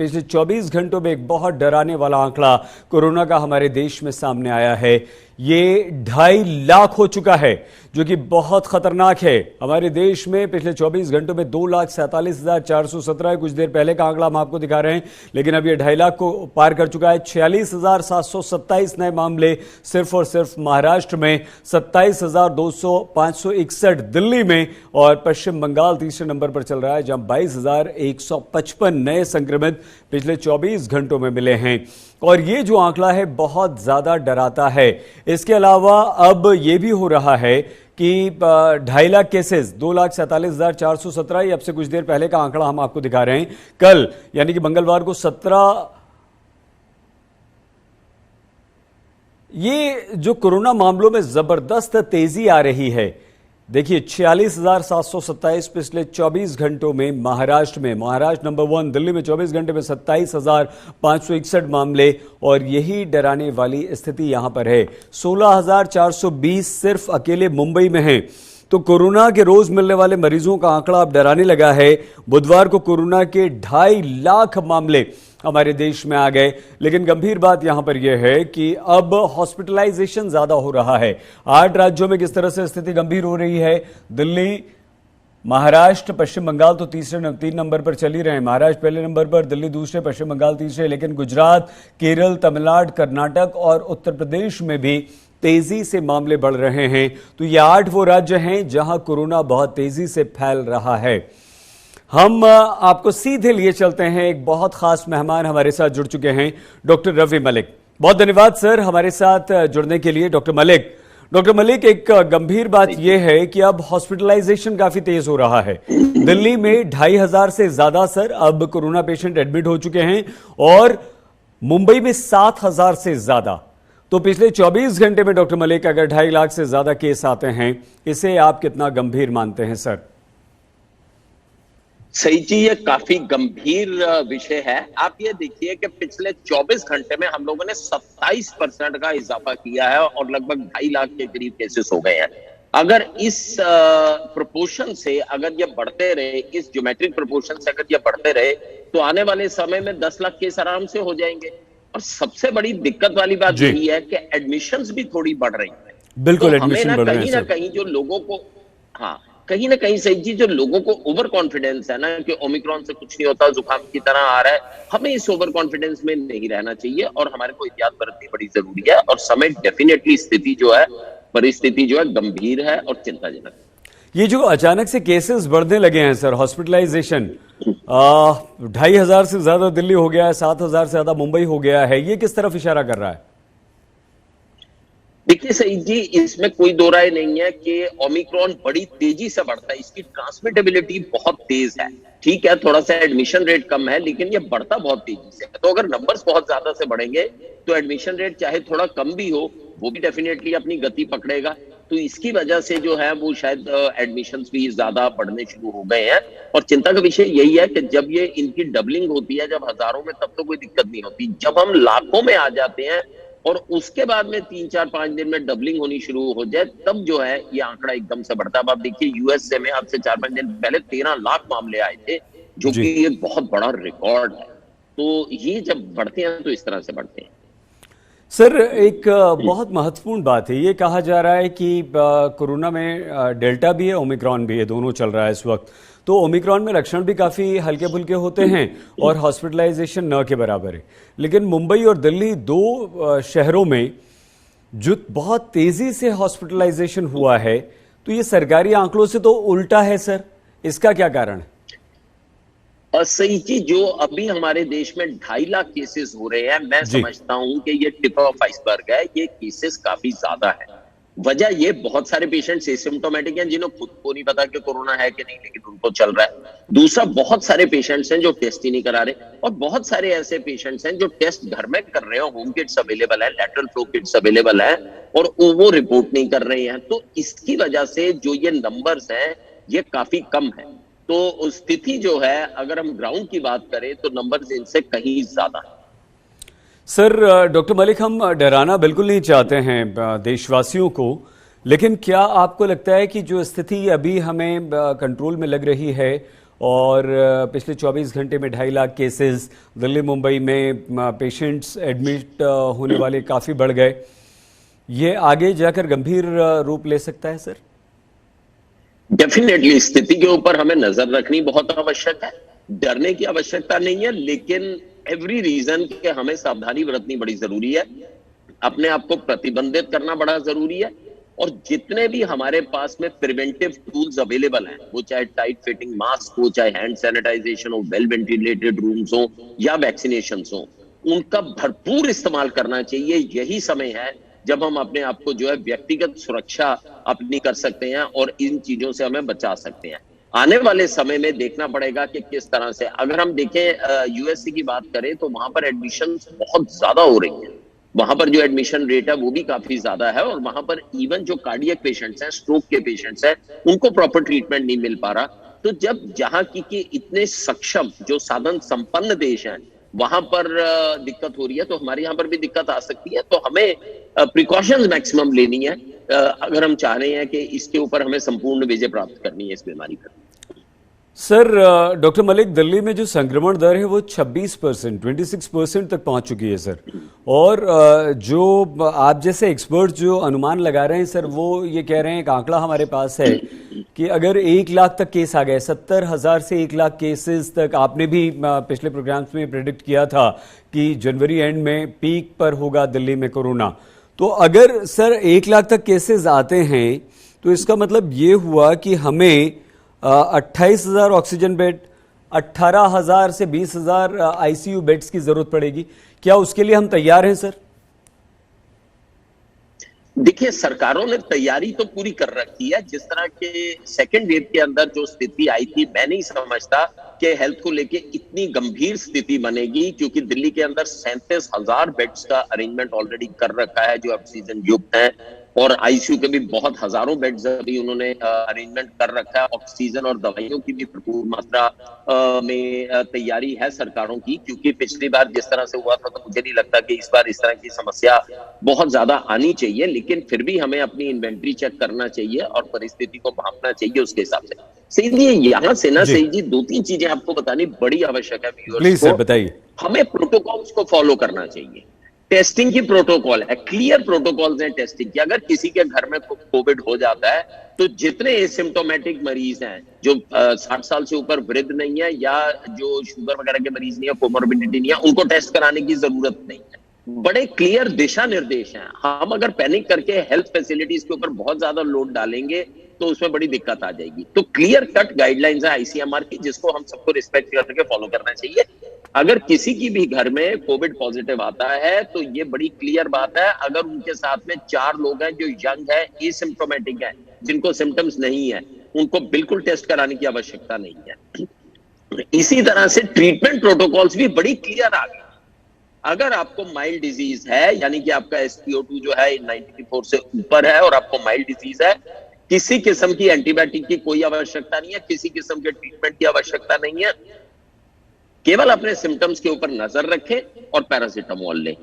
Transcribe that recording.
पिछले 24 घंटों में एक बहुत डराने वाला आंकड़ा कोरोना का हमारे देश में सामने आया है। ये 2.5 लाख हो चुका है, जो कि बहुत खतरनाक है। हमारे देश में पिछले 24 घंटों में 2,47,417 है। कुछ देर पहले का आंकड़ा हम आपको दिखा रहे हैं, लेकिन अब ये 2.5 लाख को पार कर चुका है। 46,727 नए मामले सिर्फ और सिर्फ महाराष्ट्र में, 27,561 दिल्ली में, और पश्चिम बंगाल तीसरे नंबर पर चल रहा है, जहां 22,155 नए संक्रमित पिछले 24 घंटों में मिले हैं। और ये जो आंकड़ा है बहुत ज्यादा डराता है। इसके अलावा अब यह भी हो रहा है कि 2.5 लाख केसेस, 2,47,417, ये अब से कुछ देर पहले का आंकड़ा हम आपको दिखा रहे हैं। कल यानी कि मंगलवार को 17, ये जो कोरोना मामलों में जबरदस्त तेजी आ रही है। देखिए 46,727 पिछले 24 घंटों में महाराष्ट्र नंबर 1, दिल्ली में 24 घंटे में 27,561 मामले, और यही डराने वाली स्थिति यहां पर है। 16,420 सिर्फ अकेले मुंबई में है। तो कोरोना के रोज मिलने वाले मरीजों का आंकड़ा अब डराने लगा है। बुधवार को कोरोना के 2.5 लाख मामले हमारे देश में आ गए, लेकिन गंभीर बात यहां पर यह है कि अब हॉस्पिटलाइजेशन ज्यादा हो रहा है। 8 राज्यों में किस तरह से स्थिति गंभीर हो रही है। दिल्ली, महाराष्ट्र, पश्चिम बंगाल तो 3 नंबर पर चल ही रहे हैं। महाराष्ट्र पहले नंबर पर, दिल्ली दूसरे, पश्चिम बंगाल तीसरे, लेकिन गुजरात, केरल, तमिलनाडु, कर्नाटक और उत्तर प्रदेश में भी तेजी से मामले बढ़ रहे हैं। तो ये 8 वो राज्य हैं जहां कोरोना बहुत तेजी से फैल रहा है। हम आपको सीधे लिए चलते हैं, एक बहुत खास मेहमान हमारे साथ जुड़ चुके हैं, डॉक्टर रवि मलिक। बहुत धन्यवाद सर हमारे साथ जुड़ने के लिए। डॉक्टर मलिक, एक गंभीर बात यह है कि अब हॉस्पिटलाइजेशन काफी तेज हो रहा है। दिल्ली में 2,500 से ज्यादा सर अब कोरोना पेशेंट एडमिट हो चुके हैं, और मुंबई में 7,000 से ज्यादा। तो पिछले 24 घंटे में डॉक्टर मलिक, अगर 2.5 लाख से ज्यादा केस आते हैं, इसे आप कितना गंभीर मानते हैं सर? सही जी, ये काफी गंभीर विषय है। आप ये देखिए कि पिछले 24 घंटे में हम लोगों ने 27% का इजाफा किया है और लगभग 2.5 लाख के करीब केसेस हो गए हैं। अगर इस प्रोपोर्शन से अगर ये बढ़ते रहे, इस ज्योमेट्रिक प्रोपोर्शन से अगर ये बढ़ते रहे, तो आने वाले समय में 10 लाख केस आराम से हो जाएंगे। और सबसे बड़ी दिक्कत वाली बात यही है कि एडमिशंस भी थोड़ी बढ़ रही है। बिल्कुल, तो हमें ना कहीं जो लोगों को, कहीं ना कहीं सही जी, जो लोगों को ओवर कॉन्फिडेंस है ना कि ओमिक्रॉन से कुछ नहीं होता, जुकाम की तरह आ रहा है, हमें इस ओवर कॉन्फिडेंस में नहीं रहना चाहिए और हमारे को एहतियात बरतनी बड़ी जरूरी है। और समय डेफिनेटली परिस्थिति जो है गंभीर है और चिंताजनक। ये जो अचानक से केसेस बढ़ने लगे हैं सर, हॉस्पिटलाइजेशन 2,500 से ज्यादा दिल्ली हो गया है, 7,000 से ज्यादा मुंबई हो गया है, ये किस तरफ इशारा कर रहा है? देखिए सईद जी, इसमें कोई दो राय नहीं है कि ओमिक्रॉन बड़ी तेजी से बढ़ता है। इसकी ट्रांसमिटेबिलिटी बहुत तेज है। ठीक है, थोड़ा सा एडमिशन रेट कम है, लेकिन ये बढ़ता बहुत तेजी से है। तो अगर नंबर्स बहुत ज्यादा से बढ़ेंगे तो एडमिशन रेट चाहे थोड़ा कम भी हो, वो भी डेफिनेटली अपनी गति पकड़ेगा। तो इसकी वजह से जो है वो शायद एडमिशंस भी ज्यादा बढ़ने शुरू हो गए हैं। और चिंता का विषय यही है कि जब ये इनकी डबलिंग होती है, जब हजारों में, तब तो कोई दिक्कत नहीं होती। जब हम लाखों में आ जाते हैं और उसके बाद में 3, 4, 5 दिन में डबलिंग होनी शुरू हो जाए, तब जो है ये आंकड़ा एकदम से बढ़ता है। अब आप देखिए यूएसए में आज से 4-5 दिन पहले 13 लाख मामले आए थे, जो कि एक बहुत बड़ा रिकॉर्ड है। तो ये जब बढ़ते हैं तो इस तरह से बढ़ते हैं। सर, एक बहुत महत्वपूर्ण बात है, ये कहा जा रहा है कि कोरोना में डेल्टा भी है, ओमिक्रॉन भी है, दोनों चल रहा है इस वक्त। तो ओमिक्रॉन में लक्षण भी काफी हल्के फुल्के होते हैं और हॉस्पिटलाइजेशन न के बराबर है। लेकिन मुंबई और दिल्ली, 2 शहरों में जो बहुत तेजी से हॉस्पिटलाइजेशन हुआ है, तो ये सरकारी आंकड़ों से तो उल्टा है सर, इसका क्या कारण है? सही चीज, जो अभी हमारे देश में 2.5 लाख केसेस हो रहे हैं, मैं समझता हूं कि ये टिप ऑफ आइसबर्ग है। ये केसेस काफी ज्यादा है। वजह ये, बहुत सारे पेशेंट्स एसिम्प्टोमेटिक हैं जिन्हें खुद को नहीं पता कि कोरोना है कि नहीं, लेकिन उनको चल रहा है। दूसरा, बहुत सारे पेशेंट्स हैं जो टेस्ट ही नहीं करा रहे, और बहुत सारे ऐसे पेशेंट्स हैं जो टेस्ट घर में कर रहे हैं, होम किट्स अवेलेबल है, लैटरल फ्लो किट्स अवेलेबल है, और वो रिपोर्ट नहीं कर रहे हैं। तो इसकी वजह से जो ये नंबर्स हैं ये काफी कम है। तो स्थिति जो है, अगर हम ग्राउंड की बात करें तो नंबर्स इनसे कहीं ज्यादा है। सर, डॉक्टर मलिक, हम डराना बिल्कुल नहीं चाहते हैं देशवासियों को, लेकिन क्या आपको लगता है कि जो स्थिति अभी हमें कंट्रोल में लग रही है और पिछले 24 घंटे में 2.5 लाख केसेस। दिल्ली मुंबई में पेशेंट्स एडमिट होने वाले काफ़ी बढ़ गए। ये आगे जाकर गंभीर रूप ले सकता है सर? डेफिनेटली स्थिति के ऊपर हमें नजर रखनी बहुत आवश्यक है। डरने की आवश्यकता नहीं है, लेकिन एवरी रीजन के हमें सावधानी बरतनी बड़ी जरूरी है। अपने आप को प्रतिबंधित करना बड़ा जरूरी है, और जितने भी हमारे पास में प्रिवेंटिव टूल्स अवेलेबल हैं, वो चाहे टाइट फिटिंग मास्क हो, चाहे हैंड सैनिटाइजेशन हो, वेल वेंटिलेटेड रूम्स हो या वैक्सीनेशन हो, उनका भरपूर इस्तेमाल करना चाहिए। यही समय है जब हम अपने आप को जो है व्यक्तिगत सुरक्षा अपनी कर सकते हैं और इन चीजों से हमें बचा सकते हैं। आने वाले समय में देखना पड़ेगा कि किस तरह से, अगर हम देखें यूएसए की बात करें तो वहां पर एडमिशन बहुत ज्यादा हो रही है। वहां पर जो एडमिशन रेट है वो भी काफी ज्यादा है, और वहां पर इवन जो कार्डियक पेशेंट्स हैं, स्ट्रोक के पेशेंट्स हैं, उनको प्रॉपर ट्रीटमेंट नहीं मिल पा रहा। तो जब जहां की इतने सक्षम जो साधन संपन्न देश हैं वहां पर दिक्कत हो रही है, तो हमारे यहाँ पर भी दिक्कत आ सकती है। तो हमें प्रिकॉशंस मैक्सिमम लेनी है अगर हम चाह रहे हैं कि इसके ऊपर हमें संपूर्ण विजय प्राप्त करनी है इस बीमारी पर। सर डॉक्टर मलिक, दिल्ली में जो संक्रमण दर है वो 26% तक पहुंच चुकी है सर। और जो आप जैसे एक्सपर्ट जो अनुमान लगा रहे हैं सर, वो ये कह रहे हैं, एक आंकड़ा हमारे पास है कि अगर 1 लाख तक केस आ गए, 70,000 से 1 लाख केसेस तक, आपने भी पिछले प्रोग्राम्स में प्रेडिक्ट किया था कि जनवरी एंड में पीक पर होगा दिल्ली में कोरोना। तो अगर सर 1 लाख तक केसेस आते हैं तो इसका मतलब ये हुआ कि हमें 28,000 ऑक्सीजन बेड, 18,000 से 20,000 आईसीयू बेड्स की जरूरत पड़ेगी। क्या उसके लिए हम तैयार हैं सर? देखिए, सरकारों ने तैयारी तो पूरी कर रखी है। जिस तरह के सेकेंड वेव के अंदर जो स्थिति आई थी, मैं नहीं समझता कि हेल्थ को लेके इतनी गंभीर स्थिति बनेगी, क्योंकि दिल्ली के अंदर 37,000 बेड्स का अरेंजमेंट ऑलरेडी कर रखा है जो ऑक्सीजन युक्त है, और आईसीयू के भी बहुत हजारों बेड्स अभी उन्होंने अरेंजमेंट कर रखा है। ऑक्सीजन और दवाइयों की भी भरपूर मात्रा में तैयारी है सरकारों की, क्योंकि पिछली बार जिस तरह से हुआ था तो मुझे नहीं लगता कि इस बार इस तरह की समस्या बहुत ज्यादा आनी चाहिए। लेकिन फिर भी हमें अपनी इन्वेंट्री चेक करना चाहिए और परिस्थिति को भांपना चाहिए उसके हिसाब से। सही जी, यहाँ से ना सही जी 2-3 चीजें आपको बतानी बड़ी आवश्यक है व्यूअर्स को। प्लीज सर बताइए। हमें प्रोटोकॉल्स को फॉलो करना चाहिए। टेस्टिंग की प्रोटोकॉल है, क्लियर प्रोटोकॉल्स हैं टेस्टिंग की। अगर किसी के घर में कोविड हो जाता है तो जितने एसिम्प्टोमेटिक मरीज हैं, जो 60 साल से ऊपर वृद्ध नहीं है या जो शुगर वगैरह के मरीज नहीं है, कोमोर्बिडिटी नहीं है, उनको टेस्ट कराने की जरूरत नहीं है। बड़े क्लियर दिशा निर्देश हैं। हम अगर पैनिक करके हेल्थ फैसिलिटीज के ऊपर बहुत ज्यादा लोड डालेंगे तो उसमें बड़ी दिक्कत आ जाएगी। तो क्लियर कट गाइडलाइंस है आईसीएमआर की, जिसको हम सबको रिस्पेक्ट करके फॉलो करना चाहिए। अगर किसी की भी घर में कोविड पॉजिटिव आता है तो ये बड़ी क्लियर बात है, अगर उनके साथ में 4 लोग हैं जो यंग है, एसिम्प्टोमेटिक है, जिनको सिम्टम्स नहीं है, उनको बिल्कुल टेस्ट कराने की आवश्यकता नहीं है। इसी तरह से ट्रीटमेंट प्रोटोकॉल्स भी बड़ी क्लियर आ गए। अगर आपको माइल्ड डिजीज है, यानी कि आपका SpO2 जो है 94 से ऊपर है और आपको माइल्ड डिजीज है, किसी किस्म की एंटीबायोटिक की कोई आवश्यकता नहीं है, किसी किस्म के ट्रीटमेंट की आवश्यकता नहीं है। केवल अपने सिम्टम्स के ऊपर नजर रखें और पैरासिटामोल लें।